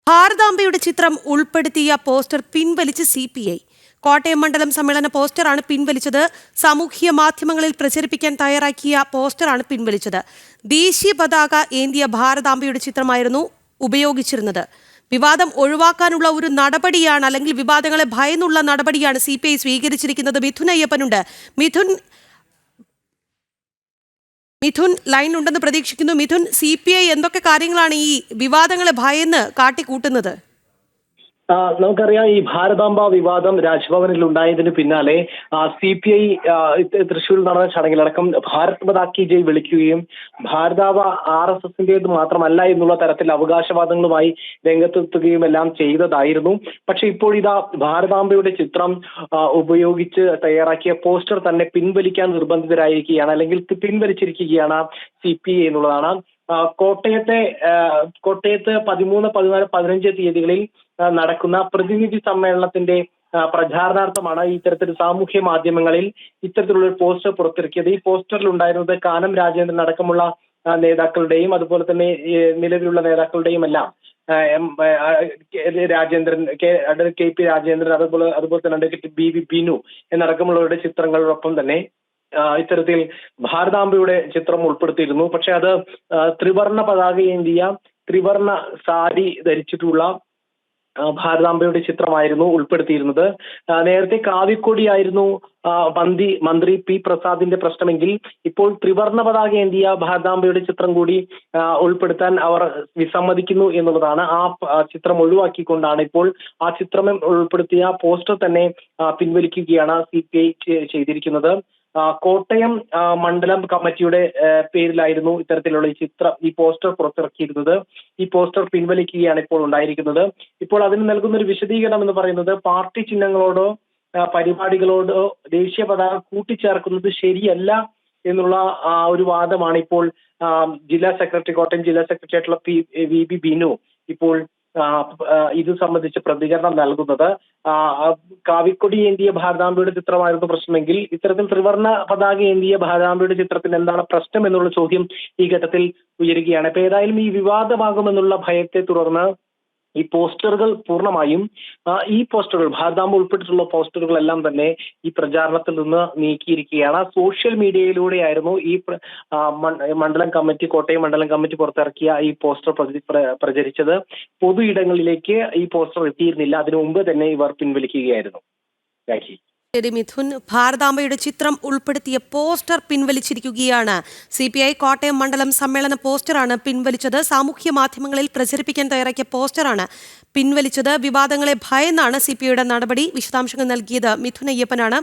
ഭാരതാംബയുടെ ചിത്രം ഉൾപ്പെടുത്തിയ പോസ്റ്റർ പിൻവലിച്ച് CPI. കോട്ടയം മണ്ഡലം സമ്മേളന പോസ്റ്ററാണ് പിൻവലിച്ചത്. സാമൂഹ്യ മാധ്യമങ്ങളിൽ പ്രചരിപ്പിക്കാൻ തയ്യാറാക്കിയ പോസ്റ്ററാണ് പിൻവലിച്ചത്. ദേശീയ പതാക ഏന്തിയ ഭാരതാംബയുടെ ചിത്രമായിരുന്നു ഉപയോഗിച്ചിരുന്നത്. വിവാദം ഒഴിവാക്കാനുള്ള ഒരു നടപടിയാണ്, അല്ലെങ്കിൽ വിവാദങ്ങളെ ഭയന്നുള്ള നടപടിയാണ് CPI സ്വീകരിച്ചിരിക്കുന്നത്. മിഥുൻ അയ്യപ്പനുണ്ട്. മിഥുൻ ലൈൻ ഉണ്ടെന്ന് പ്രതീക്ഷിക്കുന്നു. മിഥുൻ, CPI എന്തൊക്കെ കാര്യങ്ങളാണ് ഈ വിവാദങ്ങളെ ഭയന്ന് കാട്ടിക്കൂട്ടുന്നത്? നമുക്കറിയാം, ഈ ഭാരതാംബ വിവാദം രാജ്ഭവനിൽ ഉണ്ടായതിന് പിന്നാലെ CPI തൃശ്ശൂരിൽ നടന്ന ചടങ്ങിലടക്കം ഭാരത് മാതാ കി ജയ് വിളിക്കുകയും ഭാരതാംബ RSSന്റേത് മാത്രമല്ല എന്നുള്ള തരത്തിൽ അവകാശവാദങ്ങളുമായി രംഗത്തെത്തുകയും എല്ലാം ചെയ്തതായിരുന്നു. പക്ഷെ ഇപ്പോഴിതാ ഭാരതാംബയുടെ ചിത്രം ഉപയോഗിച്ച് തയ്യാറാക്കിയ പോസ്റ്റർ തന്നെ പിൻവലിക്കാൻ നിർബന്ധിതരായിരിക്കുകയാണ്, അല്ലെങ്കിൽ പിൻവലിച്ചിരിക്കുകയാണ് CPI എന്നുള്ളതാണ്. കോട്ടയത്ത് 13, 14, 15 തീയതികളിൽ നടക്കുന്ന പ്രതിനിധി സമ്മേളനത്തിന്റെ പ്രചാരണാർത്ഥമാണ് ഇത്തരത്തിൽ സാമൂഹ്യ മാധ്യമങ്ങളിൽ ഇത്തരത്തിലുള്ള ഒരു പോസ്റ്റർ പുറത്തിറക്കിയത്. ഈ പോസ്റ്ററിൽ ഉണ്ടായിരുന്നത് കാനം രാജേന്ദ്രൻ അടക്കമുള്ള നേതാക്കളുടെയും അതുപോലെ തന്നെ നിലവിലുള്ള നേതാക്കളുടെയും എല്ലാം രാജേന്ദ്രൻ, KP രാജേന്ദ്രൻ, അതുപോലെ തന്നെ BV ബിനു എന്നടക്കമുള്ളവരുടെ ചിത്രങ്ങളോടൊപ്പം തന്നെ ഇത്തരത്തിൽ ഭാരതാംബയുടെ ചിത്രം ഉൾപ്പെടുത്തിയിരുന്നു. പക്ഷെ അത് ത്രിവർണ പതാക ഏന്തിയ, ത്രിവർണ സാരി ധരിച്ചിട്ടുള്ള ഭാരതാംബയുടെ ചിത്രമായിരുന്നു ഉൾപ്പെടുത്തിയിരുന്നത്. നേരത്തെ കാവിക്കൊടിയായിരുന്നു മന്ത്രി P പ്രസാദിന്റെ പ്രശ്നമെങ്കിൽ ഇപ്പോൾ ത്രിവർണ പതാക ഏന്തിയ ഭാരതാംബയുടെ ചിത്രം കൂടി ഉൾപ്പെടുത്താൻ അവർ വിസമ്മതിക്കുന്നു എന്നുള്ളതാണ്. ആ ചിത്രം ഒഴിവാക്കിക്കൊണ്ടാണ് ഇപ്പോൾ ആ ചിത്രം ഉൾപ്പെടുത്തിയ പോസ്റ്റർ തന്നെ പിൻവലിക്കുകയാണ് CPI ചെയ്തിരിക്കുന്നത്. കോട്ടയം മണ്ഡലം കമ്മിറ്റിയുടെ പേരിലായിരുന്നു ഇത്തരത്തിലുള്ള ഈ പോസ്റ്റർ പുറത്തിറക്കിയിരുന്നത്. ഈ പോസ്റ്റർ പിൻവലിക്കുകയാണ് ഇപ്പോൾ ഉണ്ടായിരിക്കുന്നത്. ഇപ്പോൾ അതിന് നൽകുന്ന ഒരു വിശദീകരണം എന്ന് പറയുന്നത്, പാർട്ടി ചിഹ്നങ്ങളോടോ പരിപാടികളോടോ ദേശീയ പതാക കൂട്ടിച്ചേർക്കുന്നത് ശരിയല്ല എന്നുള്ള ഒരു വാദമാണ് ഇപ്പോൾ കോട്ടയം ജില്ലാ സെക്രട്ടറി ആയിട്ടുള്ള VB ബിനു ഇപ്പോൾ ഇത് സംബന്ധിച്ച് പ്രതികരണം നൽകുന്നത്. കാവിക്കൊടി ഏന്തിയ ഭാരതാംബയുടെ ചിത്രമായിരുന്നു പ്രശ്നമെങ്കിൽ ഇത്തരത്തിൽ ത്രിവർണ പതാക ഏന്തിയ ഭാരതാംബയുടെ ചിത്രത്തിൽ എന്താണ് പ്രശ്നം എന്നുള്ള ചോദ്യം ഈ ഘട്ടത്തിൽ ഉയരുകയാണ്. ഇപ്പൊ ഏതായാലും ഈ വിവാദമാകുമെന്നുള്ള ഭയത്തെ തുടർന്ന് ഈ പോസ്റ്ററുകൾ പൂർണ്ണമായും ഭാരതാംബ ഉൾപ്പെട്ടിട്ടുള്ള പോസ്റ്ററുകളെല്ലാം തന്നെ ഈ പ്രചാരണത്തിൽ നിന്ന് നീക്കിയിരിക്കുകയാണ്. സോഷ്യൽ മീഡിയയിലൂടെയായിരുന്നു ഈ കോട്ടയം മണ്ഡലം കമ്മിറ്റി പുറത്തിറക്കിയ ഈ പോസ്റ്റർ പ്രചരിച്ചത്. പൊതു ഇടങ്ങളിലേക്ക് ഈ പോസ്റ്റർ എത്തിയിരുന്നില്ല. അതിനു മുമ്പ് തന്നെ ഇവർ പിൻവലിക്കുകയായിരുന്നു. ശരി മിഥുൻ, ഭാരതാംബയുടെ ചിത്രം ഉൾപ്പെടുത്തിയ പോസ്റ്റർ പിൻവലിച്ചിരിക്കുകയാണ് CPI. കോട്ടയം മണ്ഡലം സമ്മേളന പോസ്റ്ററാണ് പിൻവലിച്ചത്. സാമൂഹ്യ മാധ്യമങ്ങളിൽ പ്രചരിപ്പിക്കാൻ തയ്യാറാക്കിയ പോസ്റ്ററാണ് പിൻവലിച്ചത്. വിവാദങ്ങളെ ഭയന്നാണ് CPIയുടെ നടപടി. വിശദാംശങ്ങൾ നൽകിയത് മിഥുൻ അയ്യപ്പനാണ്.